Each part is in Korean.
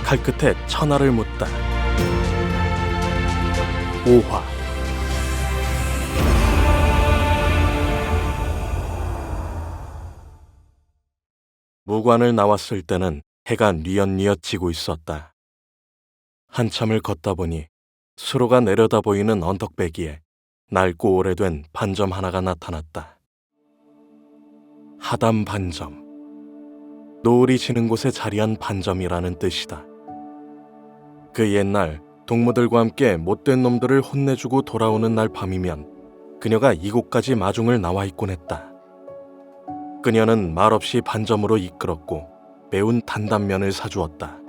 칼끝에 천하를 묻다. 5화. 무관을 나왔을 때는 해가 뉘엿뉘엿 지고 있었다. 한참을 걷다 보니 수로가 내려다 보이는 언덕배기에 낡고 오래된 반점 하나가 나타났다. 하담 반점. 노을이 지는 곳에 자리한 반점이라는 뜻이다. 그 옛날 동무들과 함께 못된 놈들을 혼내주고 돌아오는 날 밤이면 그녀가 이곳까지 마중을 나와 있곤 했다. 그녀는 말없이 반점으로 이끌었고 매운 단단면을 사주었다.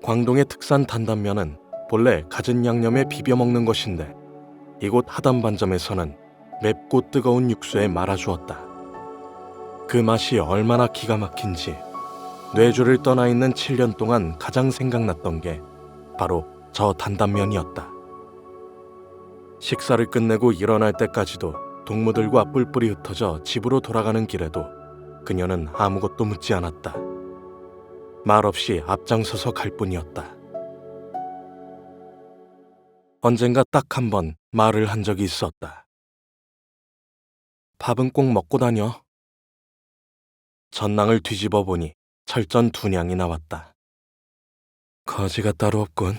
광동의 특산 단단면은 본래 갖은 양념에 비벼 먹는 것인데 이곳 하담 반점에서는 맵고 뜨거운 육수에 말아주었다. 그 맛이 얼마나 기가 막힌지 뇌주를 떠나 있는 7년 동안 가장 생각났던 게 바로 저 단단면이었다. 식사를 끝내고 일어날 때까지도 동무들과 뿔뿔이 흩어져 집으로 돌아가는 길에도 그녀는 아무것도 묻지 않았다. 말없이 앞장서서 갈 뿐이었다. 언젠가 딱 한 번 말을 한 적이 있었다. 밥은 꼭 먹고 다녀. 전낭을 뒤집어 보니 철전 2냥이 나왔다. 거지가 따로 없군.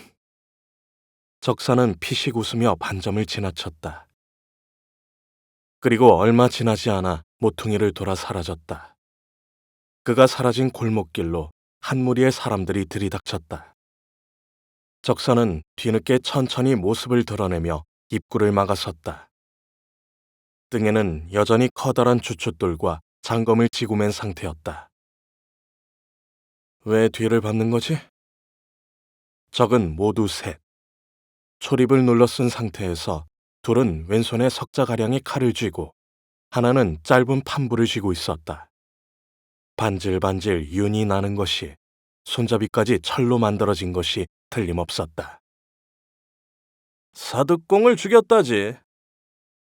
적사는 피식 웃으며 반점을 지나쳤다. 그리고 얼마 지나지 않아 모퉁이를 돌아 사라졌다. 그가 사라진 골목길로 한 무리의 사람들이 들이닥쳤다. 적사는 뒤늦게 천천히 모습을 드러내며 입구를 막아섰다. 등에는 여전히 커다란 주춧돌과 장검을 쥐고 맨 상태였다. 왜 뒤를 밟는 거지? 적은 모두 셋. 초립을 눌러 쓴 상태에서 둘은 왼손에 석자가량의 칼을 쥐고 하나는 짧은 판부를 쥐고 있었다. 반질반질 윤이 나는 것이 손잡이까지 철로 만들어진 것이 틀림없었다. 사득공을 죽였다지.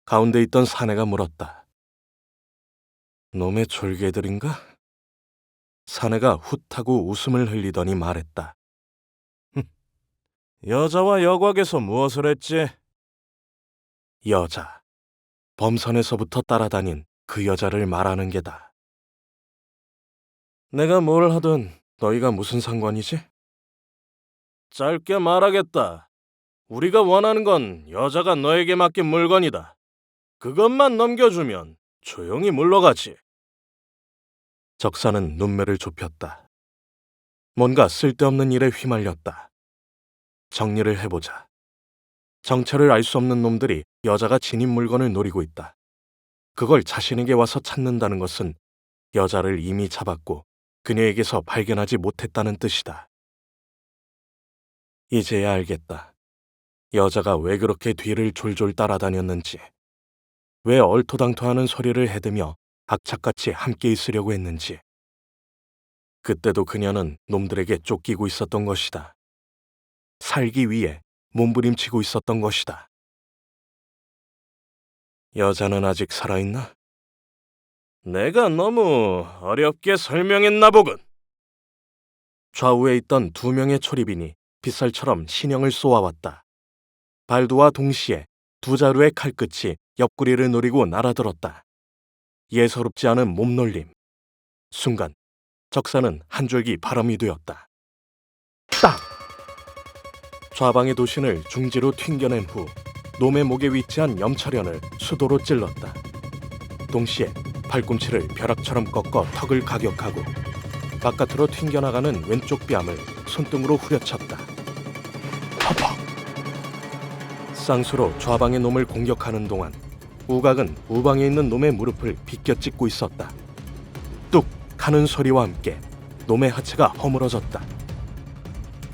가운데 있던 사내가 물었다. 놈의 졸개들인가? 사내가 훗하고 웃음을 흘리더니 말했다. 여자와 여곽에서 무엇을 했지? 여자. 범선에서부터 따라다닌 그 여자를 말하는 게다. 내가 뭘 하든 너희가 무슨 상관이지? 짧게 말하겠다. 우리가 원하는 건 여자가 너에게 맡긴 물건이다. 그것만 넘겨주면 조용히 물러가지. 적사는 눈매를 좁혔다. 뭔가 쓸데없는 일에 휘말렸다. 정리를 해보자. 정체를 알 수 없는 놈들이 여자가 지닌 물건을 노리고 있다. 그걸 자신에게 와서 찾는다는 것은 여자를 이미 잡았고 그녀에게서 발견하지 못했다는 뜻이다. 이제야 알겠다. 여자가 왜 그렇게 뒤를 졸졸 따라다녔는지, 왜 얼토당토하는 소리를 해대며 악착같이 함께 있으려고 했는지. 그때도 그녀는 놈들에게 쫓기고 있었던 것이다. 살기 위해 몸부림치고 있었던 것이다. 여자는 아직 살아있나? 내가 너무 어렵게 설명했나 보군. 좌우에 있던 2명의 초리빈이 빗살처럼 신형을 쏘아왔다. 발두와 동시에 2자루의 칼끝이 옆구리를 노리고 날아들었다. 예사롭지 않은 몸놀림. 순간 적사는 한 줄기 바람이 되었다. 땅! 좌방의 도신을 중지로 튕겨낸 후 놈의 목에 위치한 염차련을 수도로 찔렀다. 동시에 팔꿈치를 벼락처럼 꺾어 턱을 가격하고 바깥으로 튕겨나가는 왼쪽 뺨을 손등으로 후려쳤다. 퍽퍽! 쌍수로 좌방의 놈을 공격하는 동안 우각은 우방에 있는 놈의 무릎을 비껴찍고 있었다. 뚝 하는 소리와 함께 놈의 하체가 허물어졌다.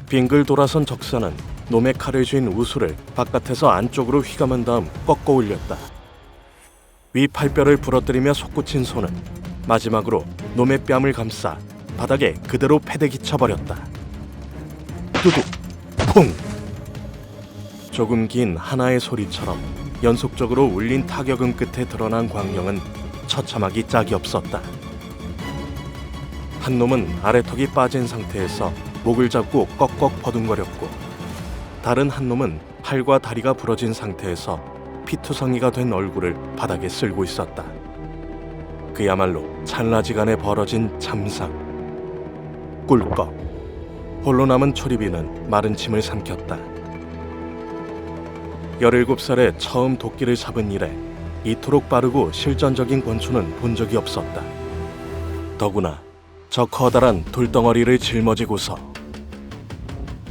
빙글 돌아선 적사는 놈의 칼을 쥔 우수를 바깥에서 안쪽으로 휘감은 다음 꺾어 올렸다. 위 팔뼈를 부러뜨리며 솟구친 손은 마지막으로 놈의 뺨을 감싸 바닥에 그대로 패대기 쳐버렸다. 뚜둑! 퐁! 조금 긴 하나의 소리처럼 연속적으로 울린 타격음 끝에 드러난 광경은 처참하기 짝이 없었다. 한 놈은 아래턱이 빠진 상태에서 목을 잡고 꺽꺽 버둥거렸고, 다른 한 놈은 팔과 다리가 부러진 상태에서 피투성이가 된 얼굴을 바닥에 쓸고 있었다. 그야말로 찰나지간에 벌어진 참상. 꿀꺽. 홀로 남은 초리비는 마른 침을 삼켰다. 17살에 처음 도끼를 잡은 이래 이토록 빠르고 실전적인 권총은 본 적이 없었다. 더구나 저 커다란 돌덩어리를 짊어지고서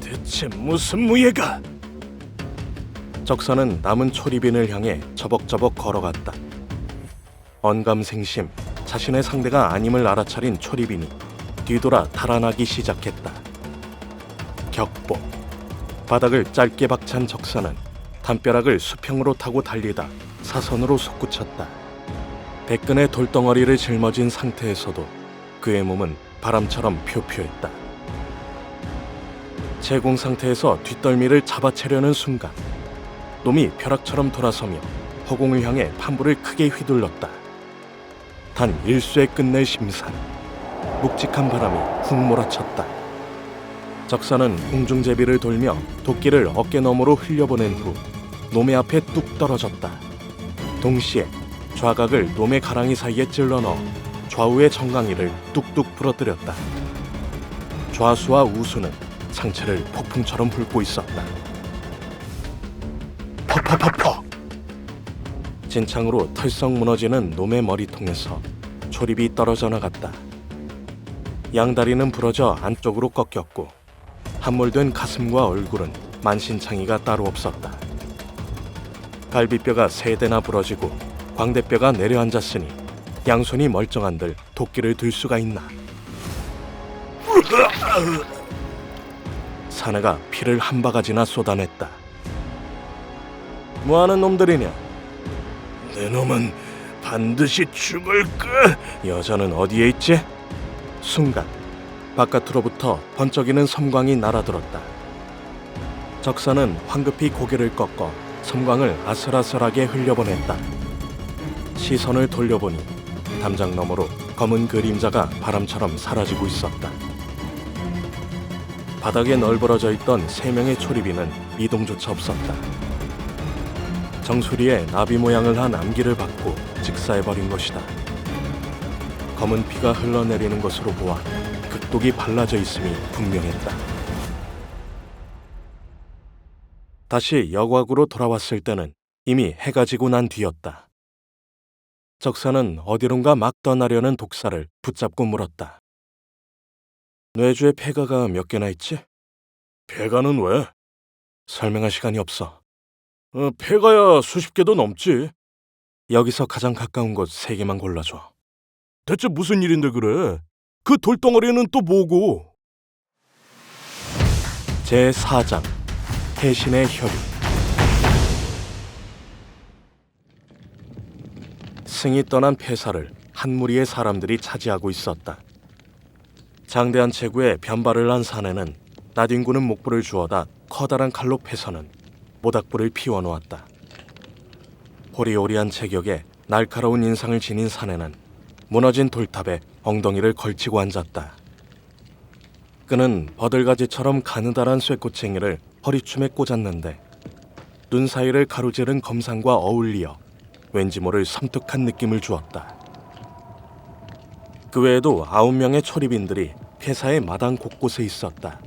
대체 무슨 무예가? 적사는 남은 초리빈을 향해 저벅저벅 걸어갔다. 언감생심 자신의 상대가 아님을 알아차린 초리빈이 뒤돌아 달아나기 시작했다. 격보. 바닥을 짧게 박찬 적사는 담벼락을 수평으로 타고 달리다 사선으로 솟구쳤다. 백근의 돌덩어리를 짊어진 상태에서도 그의 몸은 바람처럼 표표했다. 제공 상태에서 뒷덜미를 잡아채려는 순간 놈이 벼락처럼 돌아서며 허공을 향해 판부를 크게 휘둘렀다. 단 일수에 끝낼 심산. 묵직한 바람이 훅 몰아쳤다. 적사는 공중제비를 돌며 도끼를 어깨너머로 흘려보낸 후 놈의 앞에 뚝 떨어졌다. 동시에 좌각을 놈의 가랑이 사이에 찔러 넣어 좌우의 정강이를 뚝뚝 부러뜨렸다. 좌수와 우수는 상체를 폭풍처럼 훑고 있었다. 퍼퍼퍼퍼. 진창으로 털썩 무너지는 놈의 머리통에서 초립이 떨어져 나갔다. 양다리는 부러져 안쪽으로 꺾였고 함몰된 가슴과 얼굴은 만신창이가 따로 없었다. 갈비뼈가 3대나 부러지고 광대뼈가 내려앉았으니 양손이 멀쩡한들 도끼를 들 수가 있나. 사내가 피를 한 바가지나 쏟아냈다. 뭐하는 놈들이냐? 내 놈은 반드시 죽을 까. 여자는 어디에 있지? 순간 바깥으로부터 번쩍이는 섬광이 날아들었다. 적사는 황급히 고개를 꺾어 섬광을 아슬아슬하게 흘려보냈다. 시선을 돌려보니 담장 너머로 검은 그림자가 바람처럼 사라지고 있었다. 바닥에 널브러져 있던 3명의 초리비는 이동조차 없었다. 정수리에 나비 모양을 한 암기를 받고 직사해버린 것이다. 검은 피가 흘러내리는 것으로 보아 극독이 발라져 있음이 분명했다. 다시 여곽으로 돌아왔을 때는 이미 해가 지고 난 뒤였다. 적사는 어디론가 막 떠나려는 독사를 붙잡고 물었다. 뇌주에 폐가가 몇 개나 있지? 폐가는 왜? 설명할 시간이 없어. 폐가야 수십 개도 넘지. 여기서 가장 가까운 곳 3개만 골라줘. 대체 무슨 일인데 그래? 그 돌덩어리는 또 뭐고? 제4장 해신의 혈유. 승이 떠난 폐사를 한 무리의 사람들이 차지하고 있었다. 장대한 체구에 변발을 한 사내는 나뒹구는 목불을 주워다 커다란 칼로 패서는 모닥불을 피워놓았다. 호리호리한 체격에 날카로운 인상을 지닌 사내는 무너진 돌탑에 엉덩이를 걸치고 앉았다. 그는 버들가지처럼 가느다란 쇠꼬챙이를 허리춤에 꽂았는데 눈 사이를 가로지른 검상과 어울리어 왠지 모를 섬뜩한 느낌을 주었다. 그 외에도 9명의 초리빈들이 폐사의 마당 곳곳에 있었다.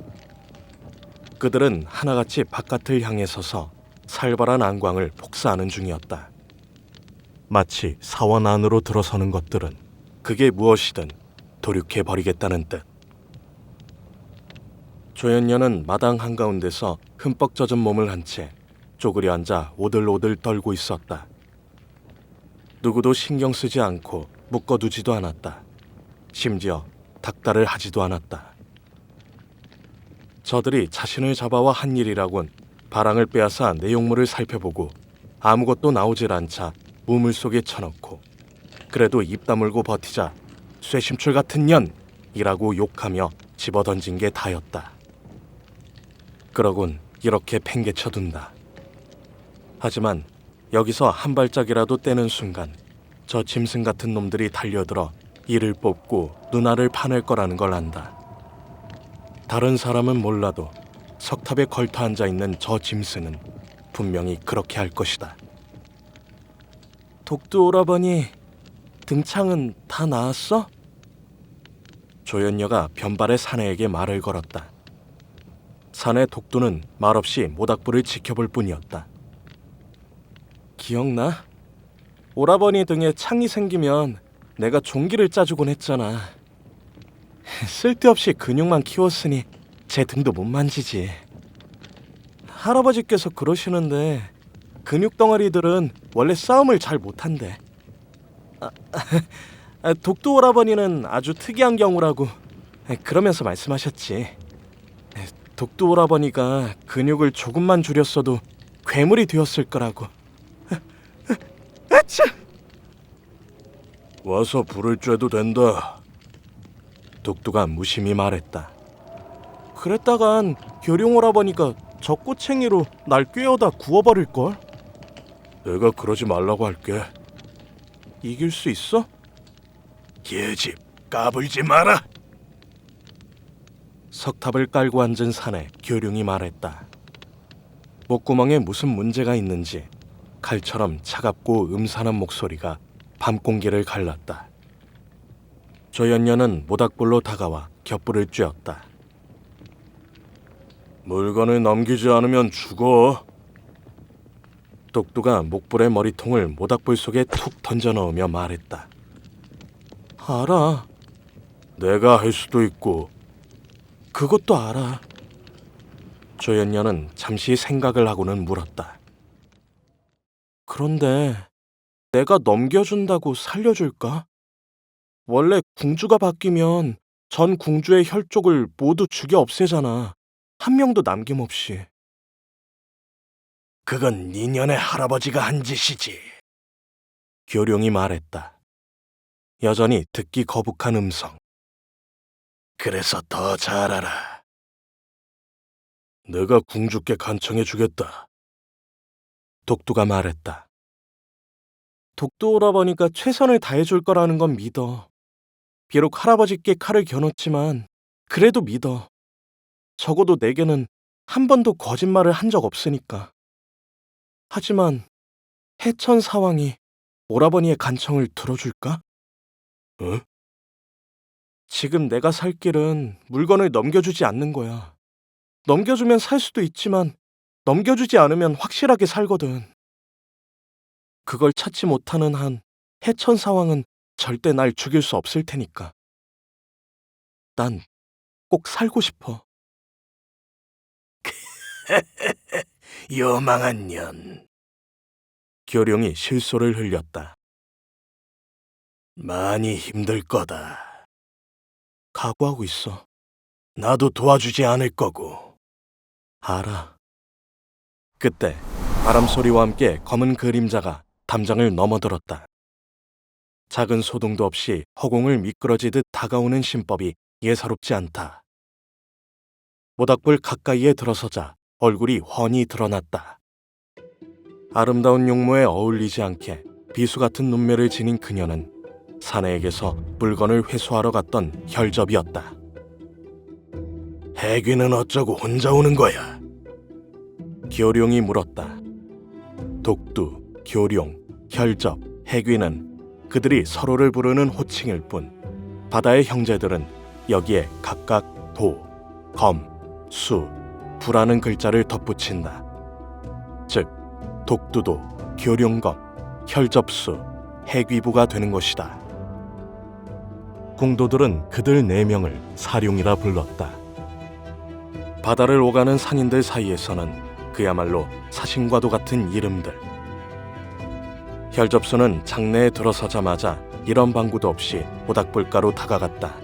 그들은 하나같이 바깥을 향해 서서 살벌한 안광을 폭사하는 중이었다. 마치 사원 안으로 들어서는 것들은 그게 무엇이든 도륙해버리겠다는 뜻. 조연녀는 마당 한가운데서 흠뻑 젖은 몸을 한 채 쪼그려 앉아 오들오들 떨고 있었다. 누구도 신경 쓰지 않고 묶어두지도 않았다. 심지어 닥달을 하지도 않았다. 저들이 자신을 잡아와 한 일이라곤 바랑을 빼앗아 내용물을 살펴보고 아무것도 나오질 않자 우물 속에 쳐넣고 그래도 입 다물고 버티자 쇠심출 같은 년이라고 욕하며 집어던진 게 다였다. 그러곤 이렇게 팽개쳐둔다. 하지만 여기서 한 발짝이라도 떼는 순간 저 짐승 같은 놈들이 달려들어 이를 뽑고 누나를 파낼 거라는 걸 안다. 다른 사람은 몰라도 석탑에 걸터 앉아있는 저 짐승은 분명히 그렇게 할 것이다. 독두 오라버니, 등창은 다 나았어? 조연녀가 변발의 사내에게 말을 걸었다. 사내 독두는 말없이 모닥불을 지켜볼 뿐이었다. 기억나? 오라버니 등에 창이 생기면 내가 종기를 짜주곤 했잖아. 쓸데없이 근육만 키웠으니 제 등도 못 만지지. 할아버지께서 그러시는데 근육 덩어리들은 원래 싸움을 잘 못한대. 독도 오라버니는 아주 특이한 경우라고 그러면서 말씀하셨지. 독도 오라버니가 근육을 조금만 줄였어도 괴물이 되었을 거라고. 아차! 와서 불을 쬐도 된다. 독두가 무심히 말했다. 그랬다간 교룡 오라버니가 저 꼬챙이로 날 꿰어다 구워버릴걸? 내가 그러지 말라고 할게. 이길 수 있어? 계집, 까불지 마라. 석탑을 깔고 앉은 산에 교룡이 말했다. 목구멍에 무슨 문제가 있는지 칼처럼 차갑고 음산한 목소리가 밤 공기를 갈랐다. 조연녀는 모닥불로 다가와 겹불을 쬐었다. 물건을 넘기지 않으면 죽어. 독두가 목불의 머리통을 모닥불 속에 툭 던져 넣으며 말했다. 알아. 내가 할 수도 있고. 그것도 알아. 조연녀는 잠시 생각을 하고는 물었다. 그런데 내가 넘겨준다고 살려줄까? 원래 궁주가 바뀌면 전 궁주의 혈족을 모두 죽여 없애잖아. 한 명도 남김없이. 그건 니년의 할아버지가 한 짓이지. 교룡이 말했다. 여전히 듣기 거북한 음성. 그래서 더 잘 알아. 내가 궁주께 간청해주겠다. 독두가 말했다. 독두 오라버니가 최선을 다해줄 거라는 건 믿어. 비록 할아버지께 칼을 겨눴지만 그래도 믿어. 적어도 내게는 한 번도 거짓말을 한 적 없으니까. 하지만 해천 사왕이 오라버니의 간청을 들어줄까? 응? 지금 내가 살 길은 물건을 넘겨주지 않는 거야. 넘겨주면 살 수도 있지만 넘겨주지 않으면 확실하게 살거든. 그걸 찾지 못하는 한 해천 사왕은 절대 날 죽일 수 없을 테니까. 난 꼭 살고 싶어. 요망한 년. 교룡이 실소를 흘렸다. 많이 힘들 거다. 각오하고 있어. 나도 도와주지 않을 거고. 알아. 그때 바람소리와 함께 검은 그림자가 담장을 넘어들었다. 작은 소동도 없이 허공을 미끄러지듯 다가오는 신법이 예사롭지 않다. 모닥불 가까이에 들어서자 얼굴이 훤히 드러났다. 아름다운 용모에 어울리지 않게 비수 같은 눈매를 지닌 그녀는 사내에게서 물건을 회수하러 갔던 혈접이었다. 해귀는 어쩌고 혼자 오는 거야? 교룡이 물었다. 독두, 교룡, 혈접, 해귀는 그들이 서로를 부르는 호칭일 뿐 바다의 형제들은 여기에 각각 도, 검, 수, 부라는 글자를 덧붙인다. 즉 독두도 교룡검, 혈접수, 해귀부가 되는 것이다. 궁도들은 그들 4명을 사룡이라 불렀다. 바다를 오가는 상인들 사이에서는 그야말로 사신과도 같은 이름들. 혈접수는 장내에 들어서자마자 이런 방구도 없이 모닥불가로 다가갔다.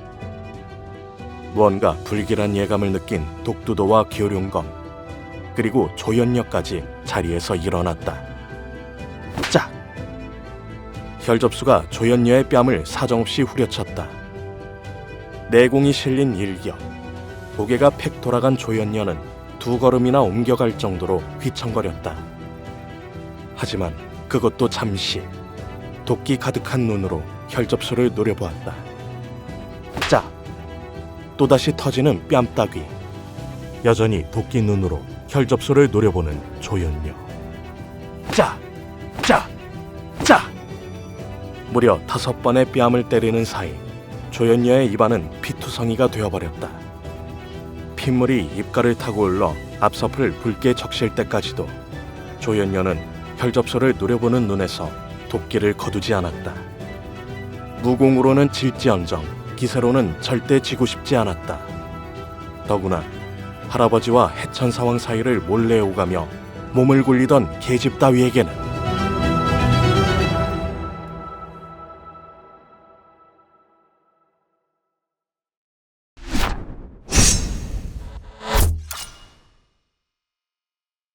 무언가 불길한 예감을 느낀 독두도와 교룡검 그리고 조연녀까지 자리에서 일어났다. 짝! 혈접수가 조연녀의 뺨을 사정없이 후려쳤다. 내공이 실린 일격. 고개가 팩 돌아간 조연녀는 2걸음이나 옮겨갈 정도로 휘청거렸다. 하지만 그것도 잠시. 도끼 가득한 눈으로 혈접수를 노려보았다. 또다시 터지는 뺨따귀. 여전히 도끼 눈으로 혈접소를 노려보는 조연녀. 짜! 짜! 짜! 무려 5번의 뺨을 때리는 사이 조연녀의 입안은 피투성이가 되어버렸다. 핏물이 입가를 타고 흘러 앞서풀 붉게 적실 때까지도 조연녀는 혈접소를 노려보는 눈에서 도끼를 거두지 않았다. 무공으로는 질지언정 기세로는 절대 지고 싶지 않았다. 더구나 할아버지와 해천사왕 사이를 몰래 오가며 몸을 굴리던 계집 따위에게는